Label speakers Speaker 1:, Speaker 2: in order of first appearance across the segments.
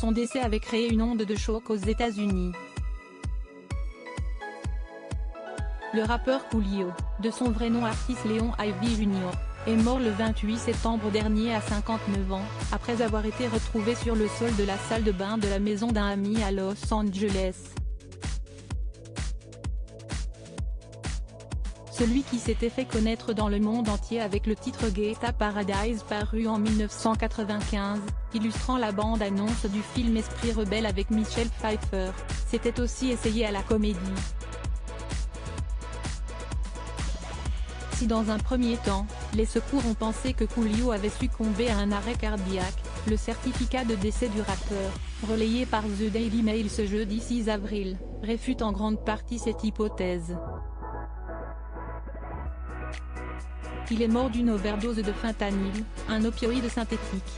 Speaker 1: son décès avait créé une onde de choc aux États-Unis. Le rappeur Coolio, de son vrai nom Artis Leon Ivy Jr., est mort le 28 septembre dernier à 59 ans, après avoir été retrouvé sur le sol de la salle de bain de la maison d'un ami à Los Angeles. Celui qui s'était fait connaître dans le monde entier avec le titre Ghetto Paradise paru en 1995, illustrant la bande-annonce du film Esprit rebelle avec Michelle Pfeiffer, s'était aussi essayé à la comédie. Si dans un premier temps, les secours ont pensé que Coolio avait succombé à un arrêt cardiaque, le certificat de décès du rappeur, relayé par The Daily Mail ce jeudi 6 avril, réfute en grande partie cette hypothèse. Il est mort d'une overdose de fentanyl, un opioïde synthétique.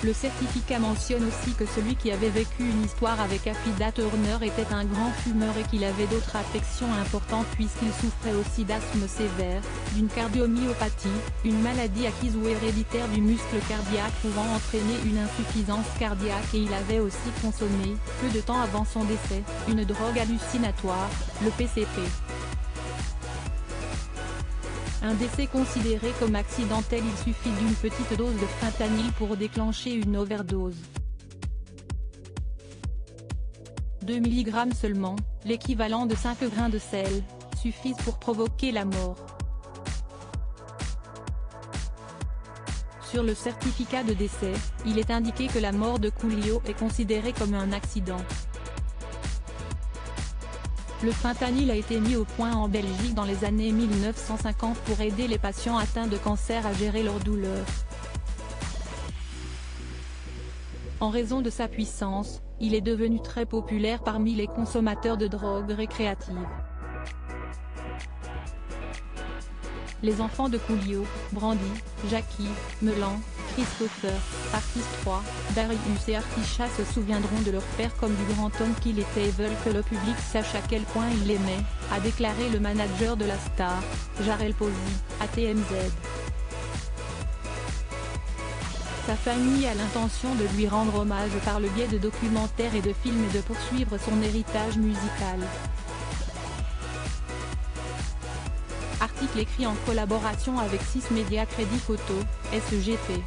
Speaker 1: Le certificat mentionne aussi que celui qui avait vécu une histoire avec Afida Turner était un grand fumeur et qu'il avait d'autres affections importantes puisqu'il souffrait aussi d'asthme sévère, d'une cardiomyopathie, une maladie acquise ou héréditaire du muscle cardiaque pouvant entraîner une insuffisance cardiaque et il avait aussi consommé, peu de temps avant son décès, une drogue hallucinatoire, le PCP. Un décès considéré comme accidentel, il suffit d'une petite dose de fentanyl pour déclencher une overdose. 2 mg seulement, l'équivalent de 5 grains de sel, suffisent pour provoquer la mort. Sur le certificat de décès, il est indiqué que la mort de Coolio est considérée comme un accident. Le fentanyl a été mis au point en Belgique dans les années 1950 pour aider les patients atteints de cancer à gérer leur douleur. En raison de sa puissance, il est devenu très populaire parmi les consommateurs de drogues récréatives. Les enfants de Coolio, Brandy, Jackie, Melan, Christopher, Artis 3, Darius et Artisha se souviendront de leur père comme du grand homme qu'il était et veulent que le public sache à quel point il l'aimait, a déclaré le manager de la star, Jarrell Posey, à TMZ. Sa famille a l'intention de lui rendre hommage par le biais de documentaires et de films et de poursuivre son héritage musical. Article écrit en collaboration avec 6 Media Credit Photo, SGP.